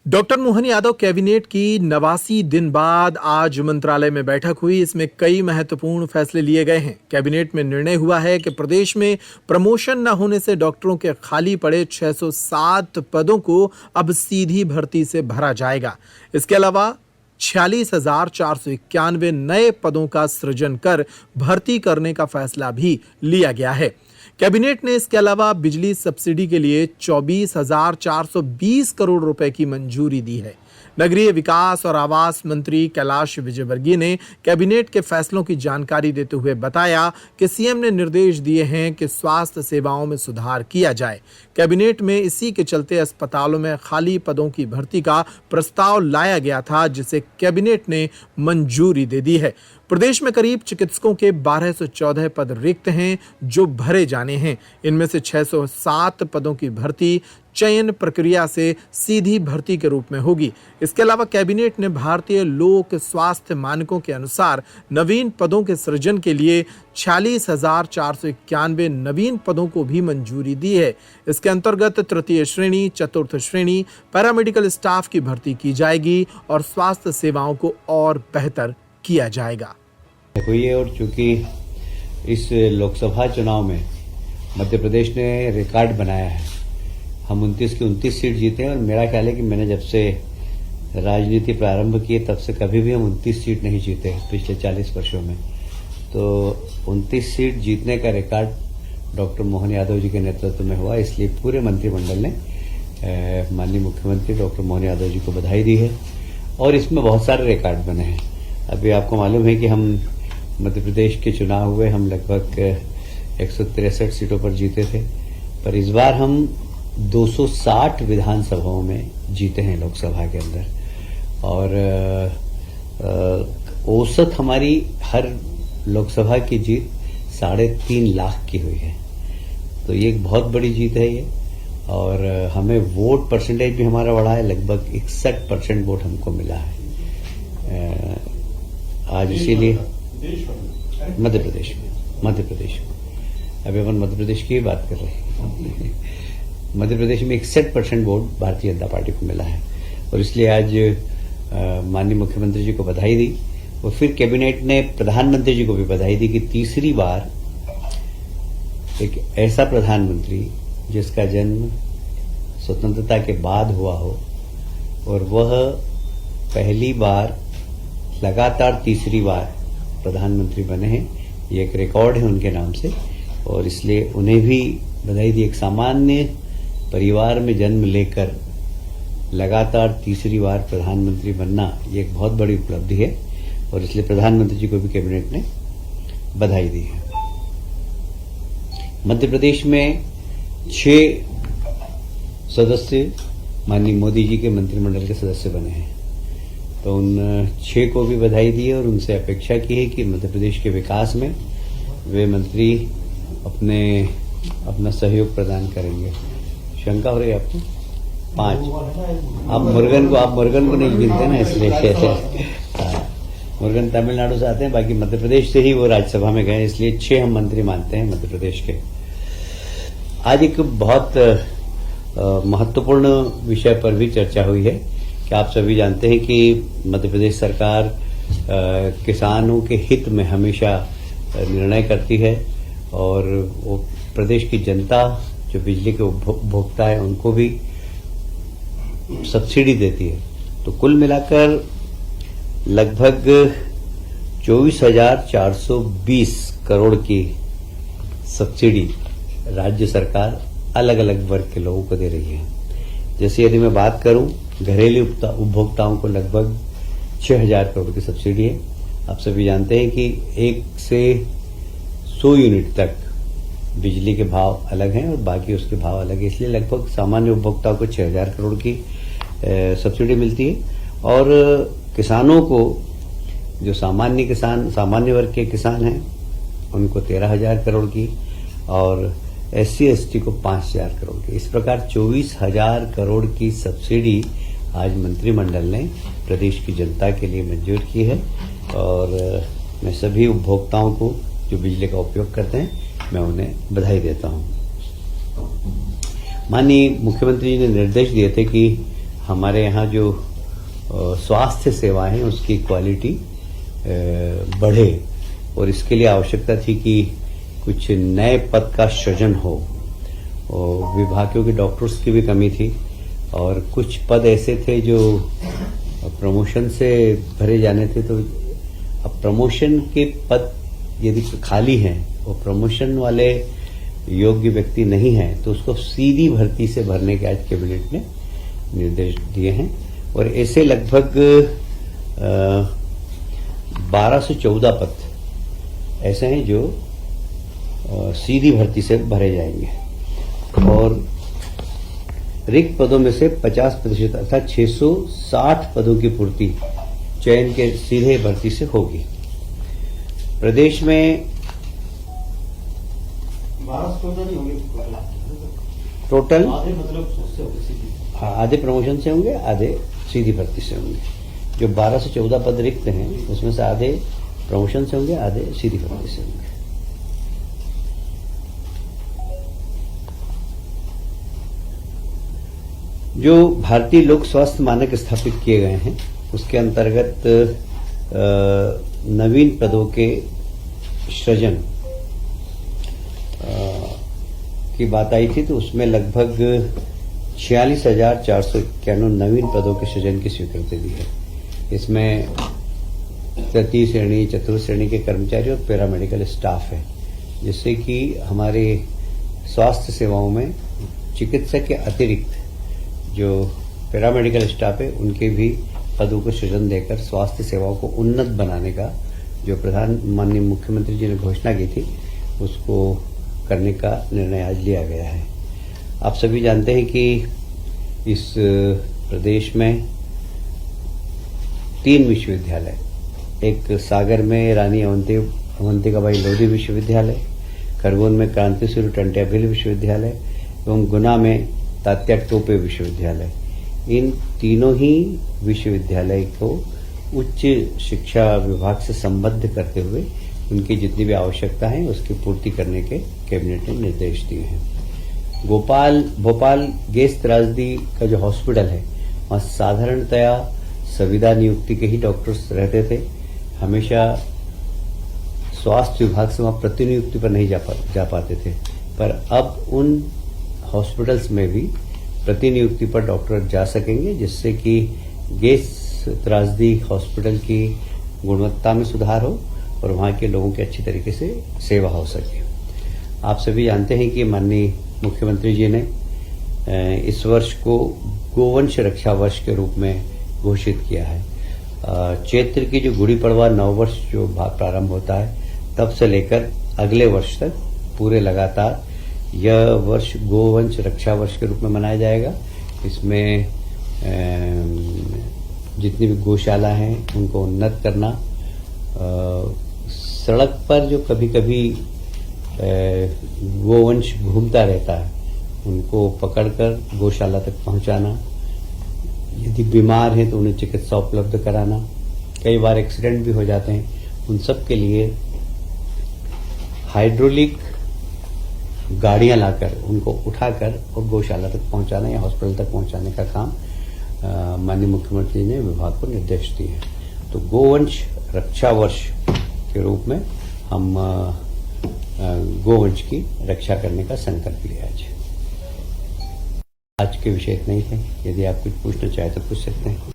Doctor Mohan Yadav cabinet की 89 दिन बाद आज मंत्रालय में बैठक हुई। इसमें कई महत्वपूर्ण फैसले लिए गए हैं। कैबिनेट में निर्णय हुआ है कि प्रदेश में प्रमोशन न होने से डॉक्टरों के खाली पड़े 607 पदों को अब सीधी भर्ती से भरा जाएगा। इसके अलावा 46,491 नए पदों का सृजन कर भर्ती करने का फैसला भी लिया गया है। कैबिनेट ने इसके अलावा बिजली सब्सिडी के लिए 24,420 करोड़ रुपए की मंजूरी दी है। नगरीय विकास और आवास मंत्री कैलाश विजयवर्गीय ने कैबिनेट के फैसलों की जानकारी देते हुए बताया कि सीएम ने निर्देश दिए हैं कि स्वास्थ्य सेवाओं में सुधार किया जाए। कैबिनेट में इसी के चलते अस्पतालों में खाली पदों की भर्ती का प्रस्ताव लाया गया था, जिसे कैबिनेट ने मंजूरी दे दी है। प्रदेश में करीब चिकित्सकों के 1214 पद रिक्त हैं जो भरे जाने हैं। इनमें से 607 पदों की भर्ती चयन प्रक्रिया से सीधी भर्ती के रूप में होगी। इसके अलावा कैबिनेट ने भारतीय लोक स्वास्थ्य मानकों के अनुसार नवीन पदों के सृजन के लिए 46,491 नवीन पदों को भी मंजूरी दी है। इसके अंतर्गत तृतीय श्रेणी, चतुर्थ श्रेणी, पैरामेडिकल स्टाफ की भर्ती की जाएगी और स्वास्थ्य सेवाओं को और बेहतर किया जाएगा। हुई है और चूंकि इस लोकसभा चुनाव में मध्य प्रदेश ने रिकॉर्ड बनाया है, हम 29 की 29 सीट जीते हैं और मेरा ख्याल है कि मैंने जब से राजनीति प्रारंभ की तब से कभी भी हम 29 सीट नहीं जीते पिछले 40 वर्षों में। तो 29 सीट जीतने का रिकॉर्ड डॉक्टर मोहन यादव जी के नेतृत्व में हुआ, इसलिए पूरे मंत्रिमंडल ने माननीय मुख्यमंत्री डॉक्टर मोहन यादव जी को बधाई दी है। और इसमें बहुत सारे रिकॉर्ड बने हैं। अभी आपको मालूम है कि हम मध्य प्रदेश के चुनाव हुए, हम लगभग 163 सीटों पर जीते थे, पर इस बार हम 260 विधानसभाओं में जीते हैं लोकसभा के अंदर। और औसत हमारी हर लोकसभा की जीत 3.5 लाख की हुई है। तो ये एक बहुत बड़ी जीत है ये। और हमें वोट परसेंटेज भी हमारा बढ़ा है, लगभग 61% वोट हमको मिला है आज। इसीलिए मध्य प्रदेश में अभी अपन मध्य प्रदेश की बात कर रहे हैं। मध्य प्रदेश में 61% वोट भारतीय जनता पार्टी को मिला है और इसलिए आज माननीय मुख्यमंत्री जी को बधाई दी। और फिर कैबिनेट ने प्रधानमंत्री जी को भी बधाई दी कि तीसरी बार एक ऐसा प्रधानमंत्री जिसका जन्म स्वतंत्रता के बाद हुआ हो और वह पहली बार लगातार तीसरी बार प्रधानमंत्री बने हैं, ये एक रिकॉर्ड है उनके नाम से। और इसलिए उन्हें भी बधाई दी। एक सामान्य परिवार में जन्म लेकर लगातार तीसरी बार प्रधानमंत्री बनना ये एक बहुत बड़ी उपलब्धि है और इसलिए प्रधानमंत्री जी को भी कैबिनेट ने बधाई दी है। मध्य प्रदेश में 6 सदस्य माननीय मोदी जी के मंत्रिमंडल के सदस्य बने हैं, तो उन 6 को भी बधाई दी है और उनसे अपेक्षा की है कि मध्य प्रदेश के विकास में वे मंत्री अपना सहयोग प्रदान करेंगे। शंका हो रही है आपको? 5 आप मुर्गन को नहीं गिनते ना, इसलिए मुर्गन तमिलनाडु से आते हैं, बाकी मध्य प्रदेश से ही वो राज्यसभा में गए, इसलिए 6 हम मंत्री मानते हैं मध्य प्रदेश के। आज एक बहुत महत्वपूर्ण विषय पर भी चर्चा हुई है कि आप सभी जानते हैं कि मध्य प्रदेश सरकार किसानों के हित में हमेशा निर्णय करती है और वो प्रदेश की जनता जो बिजली के उपभोक्ता है उनको भी सब्सिडी देती है। तो कुल मिलाकर लगभग 24,420 करोड़ की सब्सिडी राज्य सरकार अलग अलग वर्ग के लोगों को दे रही है। जैसे यदि मैं बात करूं, घरेलू उपभोक्ताओं को लगभग 6,000 करोड़ की सब्सिडी है। आप सभी जानते हैं कि 1 से 100 यूनिट तक बिजली के भाव अलग हैं और बाकी उसके भाव अलग है, इसलिए लगभग सामान्य उपभोक्ताओं को 6,000 करोड़ की सब्सिडी मिलती है। और किसानों को, जो सामान्य वर्ग के किसान हैं, उनको 13,000 करोड़ की और SC ST को 5,000 करोड़ की। इस प्रकार 24,000 करोड़ की सब्सिडी आज मंत्रिमंडल ने प्रदेश की जनता के लिए मंजूर की है। और मैं सभी उपभोक्ताओं को जो बिजली का उपयोग करते हैं, मैं उन्हें बधाई देता हूं। माननीय मुख्यमंत्री जी ने निर्देश दिए थे कि हमारे यहाँ जो स्वास्थ्य सेवाएं हैं उसकी क्वालिटी बढ़े, और इसके लिए आवश्यकता थी कि कुछ नए पद का सृजन हो। और विभागों के डॉक्टर्स की भी कमी थी, और कुछ पद ऐसे थे जो प्रमोशन से भरे जाने थे। तो अब प्रमोशन के पद यदि खाली हैं और प्रमोशन वाले योग्य व्यक्ति नहीं है, तो उसको सीधी भर्ती से भरने के आज कैबिनेट ने निर्देश दिए हैं। और ऐसे लगभग 12 से 14 पद ऐसे हैं जो सीधी भर्ती से भरे जाएंगे, और रिक्त पदों में से 50% अर्थात 660 पदों की पूर्ति चयन के सीधे भर्ती से होगी। प्रदेश में 12-14 नहीं होंगे टोटल, आधे, मतलब उससे होगी सीधी। हाँ, आधे प्रमोशन से होंगे, आधे सीधी भर्ती से होंगे। जो 12 से 14 पद रिक्त हैं उसमें से आधे प्रमोशन से होंगे, आधे सीधी भर्ती से होंगे। जो भारतीय लोक स्वास्थ्य मानक स्थापित किए गए हैं उसके अंतर्गत नवीन पदों के सृजन की बात आई थी, तो उसमें लगभग 46,491 नवीन पदों के सृजन की स्वीकृति दी है। इसमें तृतीय श्रेणी, चतुर्थ श्रेणी के कर्मचारी और पैरामेडिकल स्टाफ है, जिससे कि हमारे स्वास्थ्य सेवाओं में चिकित्सक के अतिरिक्त जो पैरामेडिकल स्टाफ है उनके भी पदों को सृजन देकर स्वास्थ्य सेवाओं को उन्नत बनाने का जो माननीय मुख्यमंत्री जी ने घोषणा की थी उसको करने का निर्णय आज लिया गया है। आप सभी जानते हैं कि इस प्रदेश में 3 विश्वविद्यालय, एक सागर में रानी अवंतिकाबाई लोधी विश्वविद्यालय, खरगोन में क्रांति सूर्य टंट्या भिल विश्वविद्यालय एवं गुना में तात्या टोपे विश्वविद्यालय, इन तीनों ही विश्वविद्यालय को उच्च शिक्षा विभाग से संबद्ध करते हुए उनकी जितनी भी आवश्यकता है उसकी पूर्ति करने के कैबिनेट ने निर्देश दिए हैं। भोपाल गैस त्रासदी का जो हॉस्पिटल है वहाँ साधारणतया संविदा नियुक्ति के ही डॉक्टर्स रहते थे, हमेशा स्वास्थ्य विभाग से वहाँ प्रतिनियुक्ति पर नहीं जा पाते थे, पर अब उन हॉस्पिटल्स में भी प्रतिनियुक्ति पर डॉक्टर जा सकेंगे, जिससे कि गैस त्रासदी हॉस्पिटल की गुणवत्ता में सुधार हो और वहाँ के लोगों की अच्छी तरीके से सेवा हो सके। आप सभी जानते हैं कि माननीय मुख्यमंत्री जी ने इस वर्ष को गोवंश रक्षा वर्ष के रूप में घोषित किया है। चैत्र की जो गुड़ी पड़वा नववर्ष जो प्रारंभ होता है तब से लेकर अगले वर्ष तक पूरे लगातार यह वर्ष गोवंश रक्षा वर्ष के रूप में मनाया जाएगा। इसमें जितनी भी गौशाला हैं उनको उन्नत करना, सड़क पर जो कभी कभी गोवंश घूमता रहता है उनको पकड़कर गौशाला तक पहुंचाना, यदि बीमार हैं तो उन्हें चिकित्सा उपलब्ध कराना, कई बार एक्सीडेंट भी हो जाते हैं, उन सब के लिए हाइड्रोलिक गाड़ियां लाकर उनको उठाकर और गौशाला तक पहुंचाना या हॉस्पिटल तक पहुंचाने का काम माननीय मुख्यमंत्री ने विभाग को निर्देश दिए हैं। तो गोवंश रक्षा वर्ष के रूप में हम गोवंश की रक्षा करने का संकल्प लिया आज के विषय इतना ही थे। यदि आप कुछ पूछना चाहे तो पूछ सकते हैं।